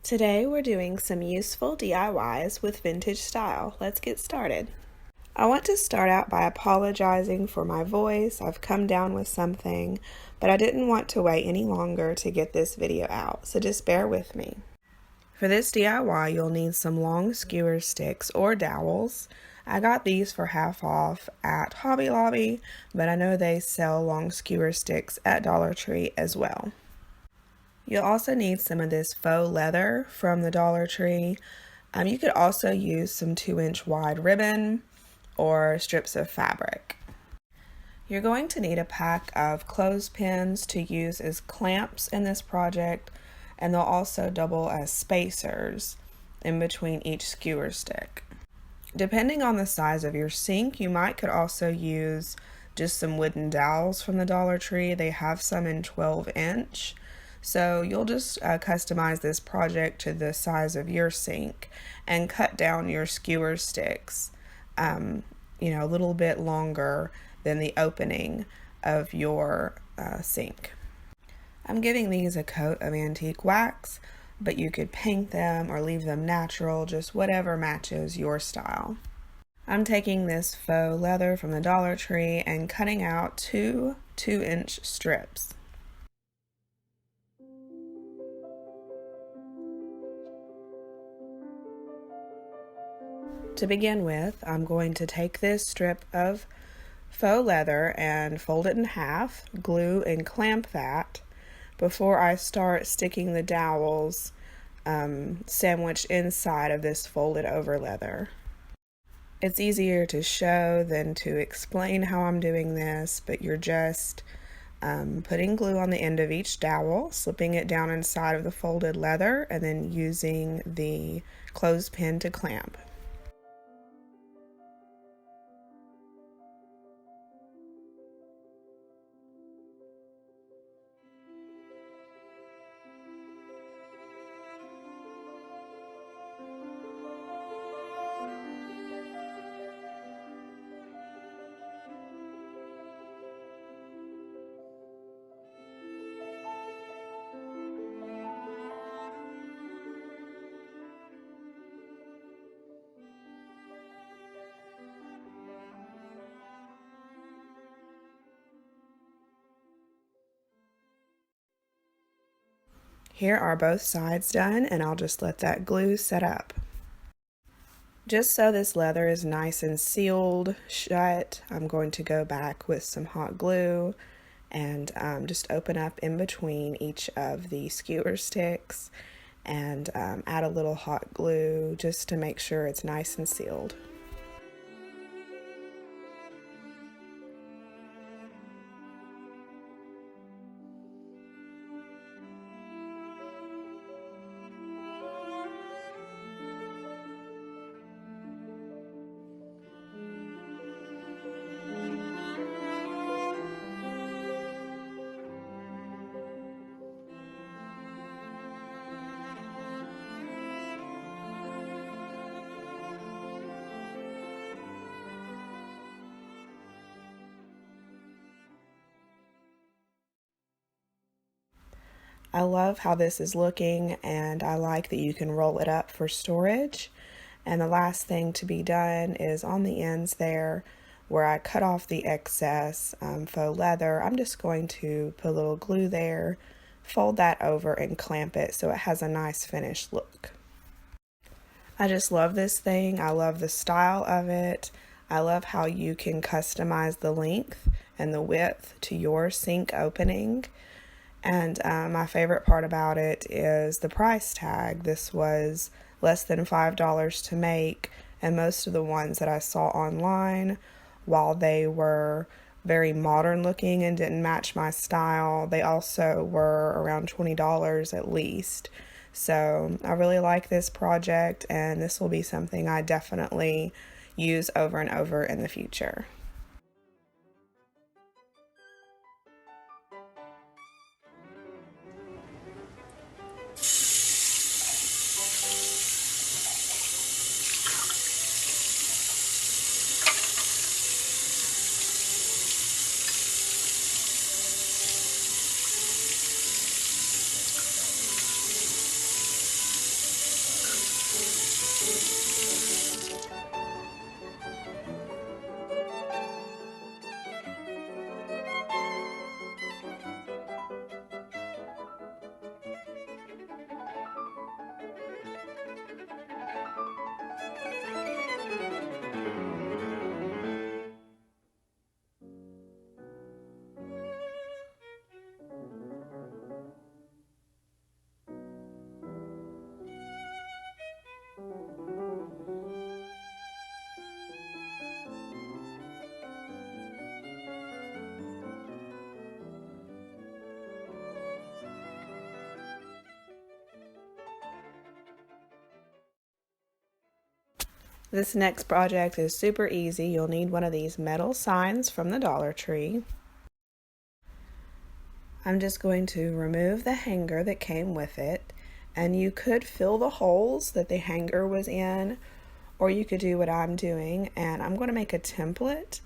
Today we're doing some useful DIYs with vintage style. Let's get started. I want to start out by apologizing for my voice. I've come down with something, but I didn't want to wait any longer to get this video out, so just bear with me. For this DIY, you'll need some long skewer sticks or dowels. I got these for half off at Hobby Lobby, but I know they sell long skewer sticks at Dollar Tree as well. You'll also need some of this faux leather from the Dollar Tree. You could also use some 2-inch wide ribbon or strips of fabric. You're going to need a pack of clothespins to use as clamps in this project, and they'll also double as spacers in between each skewer stick. Depending on the size of your sink, you could also use just some wooden dowels from the Dollar Tree. They have some in 12-inch. So you'll just customize this project to the size of your sink and cut down your skewer sticks, a little bit longer than the opening of your sink. I'm giving these a coat of antique wax, but you could paint them or leave them natural, just whatever matches your style. I'm taking this faux leather from the Dollar Tree and cutting out two 2-inch strips. To begin with, I'm going to take this strip of faux leather and fold it in half, glue and clamp that before I start sticking the dowels sandwiched inside of this folded over leather. It's easier to show than to explain how I'm doing this, but you're just putting glue on the end of each dowel, slipping it down inside of the folded leather, and then using the clothespin to clamp. Here are both sides done, and I'll just let that glue set up. Just so this leather is nice and sealed shut, I'm going to go back with some hot glue and just open up in between each of the skewer sticks and add a little hot glue just to make sure it's nice and sealed. I love how this is looking, and I like that you can roll it up for storage. And the last thing to be done is on the ends there where I cut off the excess faux leather. I'm just going to put a little glue there, fold that over and clamp it so it has a nice finished look. I just love this thing. I love the style of it. I love how you can customize the length and the width to your sink opening. And my favorite part about it is the price tag. This was less than $5 to make, and most of the ones that I saw online, while they were very modern looking and didn't match my style, they also were around $20 at least. So I really like this project, and this will be something I definitely use over and over in the future. This next project is super easy. You'll need one of these metal signs from the Dollar Tree. I'm just going to remove the hanger that came with it, and you could fill the holes that the hanger was in, or you could do what I'm doing, and I'm going to make a template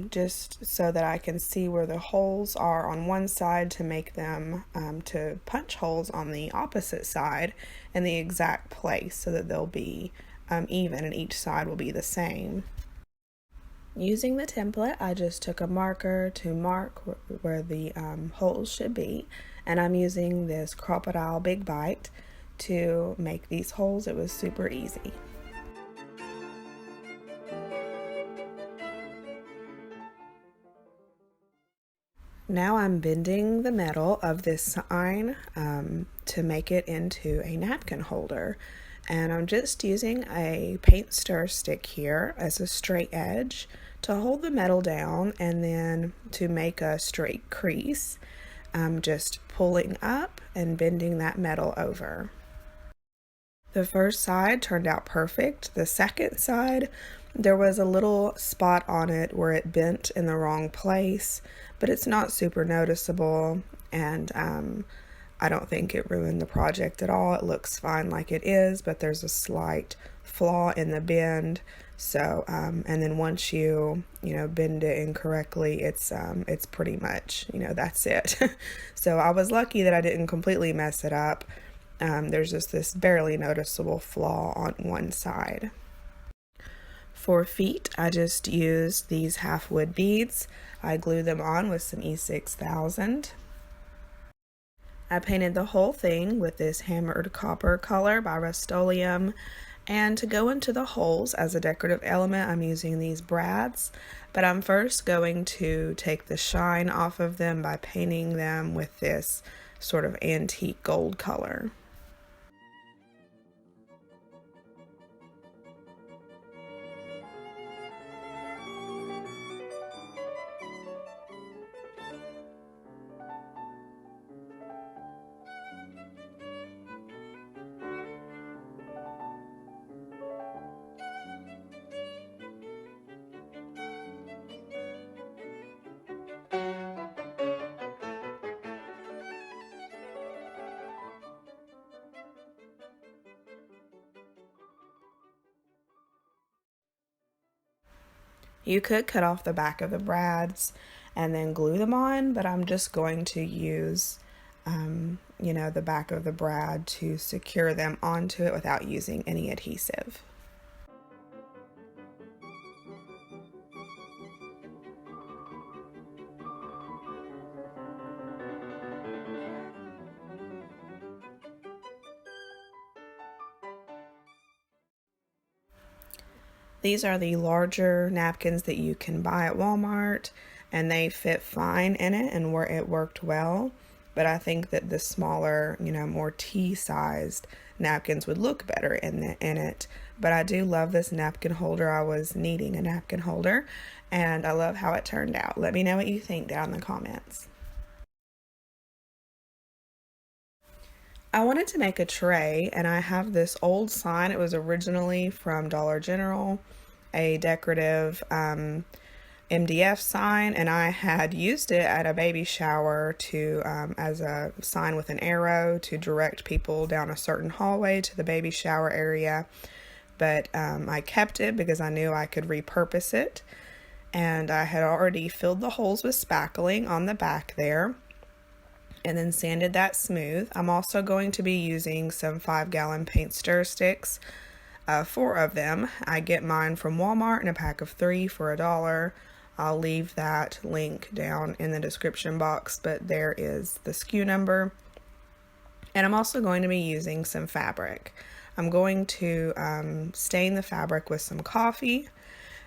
just so that I can see where the holes are on one side to make them to punch holes on the opposite side in the exact place so that they'll be even and each side will be the same. Using the template, I just took a marker to mark where the holes should be, and I'm using this Crocodile Big Bite to make these holes. It was super easy. Now I'm bending the metal of this sign to make it into a napkin holder. And I'm just using a paint stir stick here as a straight edge to hold the metal down, and then to make a straight crease, I'm just pulling up and bending that metal over. The first side turned out perfect. The second side, there was a little spot on it where it bent in the wrong place, but it's not super noticeable, and I don't think it ruined the project at all. It looks fine like it is, but there's a slight flaw in the bend. So, and then once you bend it incorrectly, it's pretty much, that's it. So I was lucky that I didn't completely mess it up. There's just this barely noticeable flaw on one side. For feet, I just used these half wood beads. I glued them on with some E6000. I painted the whole thing with this hammered copper color by Rust-Oleum, and to go into the holes as a decorative element, I'm using these brads, but I'm first going to take the shine off of them by painting them with this sort of antique gold color. You could cut off the back of the brads and then glue them on, but I'm just going to use, the back of the brad to secure them onto it without using any adhesive. These are the larger napkins that you can buy at Walmart, and they fit fine in it, and where it worked well. But I think that the smaller, more tea-sized napkins would look better in it. But I do love this napkin holder. I was needing a napkin holder, and I love how it turned out. Let me know what you think down in the comments. I wanted to make a tray, and I have this old sign. It was originally from Dollar General, a decorative MDF sign, and I had used it at a baby shower to as a sign with an arrow to direct people down a certain hallway to the baby shower area. But I kept it because I knew I could repurpose it, and I had already filled the holes with spackling on the back there, and then sanded that smooth. I'm also going to be using some 5-gallon paint stir sticks 4 of them. I get mine from Walmart in a pack of 3 for $1. I'll leave that link down in the description box, but there is the SKU number. And I'm also going to be using some fabric. I'm going to stain the fabric with some coffee,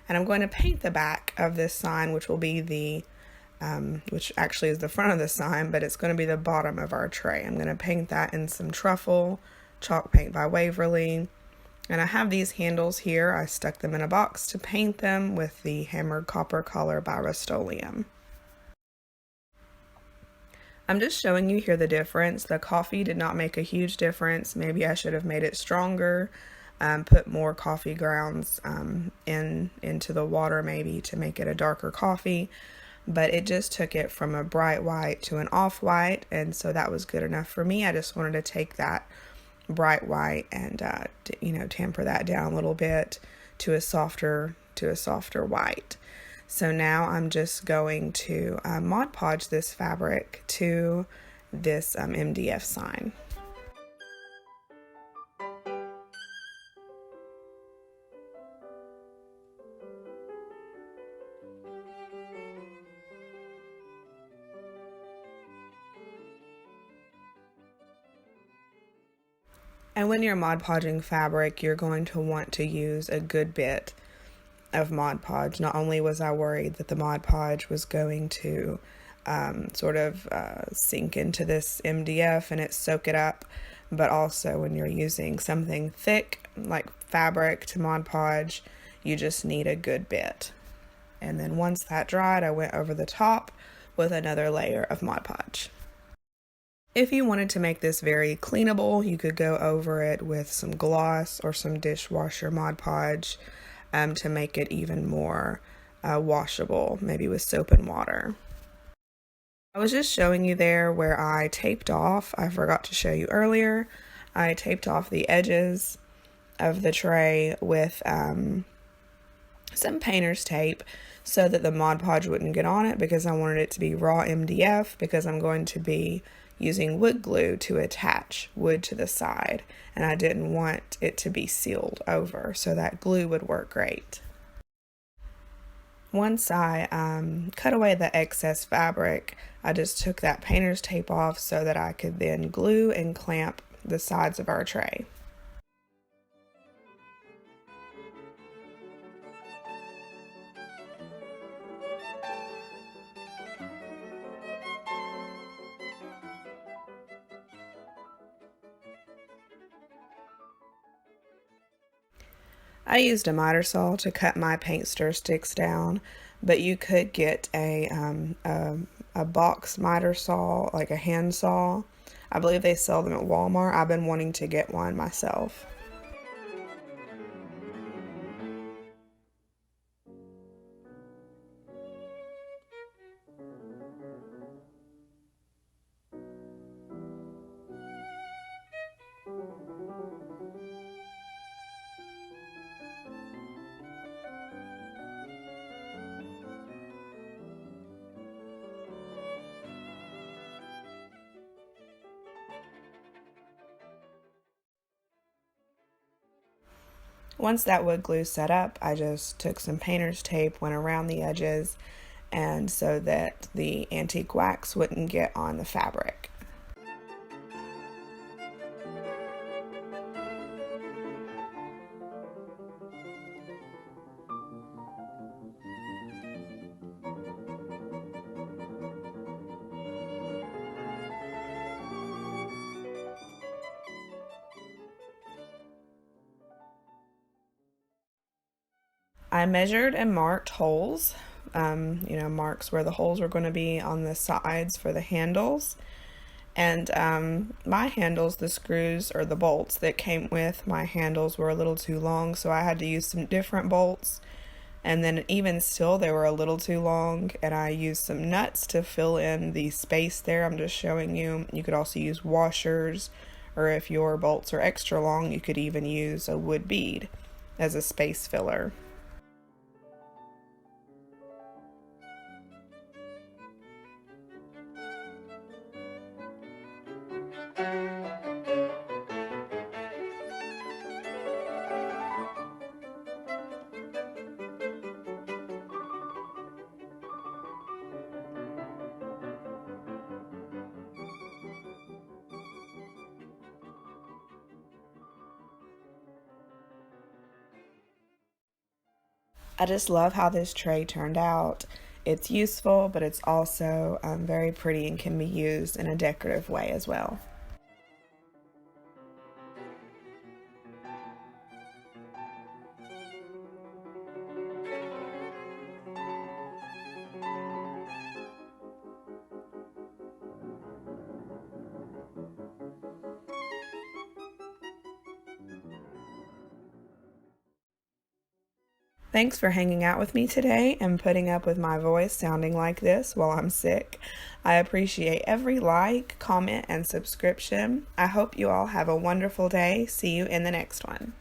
and I'm going to paint the back of this sign, which will be the which actually is the front of the sign, but it's going to be the bottom of our tray. I'm going to paint that in some truffle chalk paint by Waverly. And I have these handles here. I stuck them in a box to paint them with the hammered copper color by Rust-Oleum. I'm just showing you here the difference. The coffee did not make a huge difference. Maybe I should have made it stronger, put more coffee grounds into the water maybe to make it a darker coffee. But it just took it from a bright white to an off-white, and so that was good enough for me. I just wanted to take that bright white and temper that down a little bit to a softer white. So now I'm just going to Mod Podge this fabric to this MDF sign. And when you're Mod Podging fabric, you're going to want to use a good bit of Mod Podge. Not only was I worried that the Mod Podge was going to sink into this MDF and it soak it up, but also when you're using something thick like fabric to Mod Podge, you just need a good bit. And then once that dried, I went over the top with another layer of Mod Podge. If you wanted to make this very cleanable, you could go over it with some gloss or some dishwasher Mod Podge to make it even more washable, maybe with soap and water. I was just showing you there where I taped off. I forgot to show you earlier. I taped off the edges of the tray with some painter's tape so that the Mod Podge wouldn't get on it, because I wanted it to be raw MDF, because I'm going to be using wood glue to attach wood to the side, and I didn't want it to be sealed over, so that glue would work great. Once I cut away the excess fabric, I just took that painter's tape off so that I could then glue and clamp the sides of our tray. I used a miter saw to cut my paint stir sticks down, but you could get a box miter saw, like a hand saw. I believe they sell them at Walmart. I've been wanting to get one myself. Once that wood glue set up, I just took some painter's tape, went around the edges, and so that the antique wax wouldn't get on the fabric. I measured and marked holes, marks where the holes were going to be on the sides for the handles. And my handles, the screws or the bolts that came with my handles were a little too long, so I had to use some different bolts. And then even still, they were a little too long, and I used some nuts to fill in the space there. I'm just showing you. You could also use washers, or if your bolts are extra long, you could even use a wood bead as a space filler. I just love how this tray turned out. It's useful, but it's also very pretty and can be used in a decorative way as well. Thanks for hanging out with me today and putting up with my voice sounding like this while I'm sick. I appreciate every like, comment, and subscription. I hope you all have a wonderful day. See you in the next one.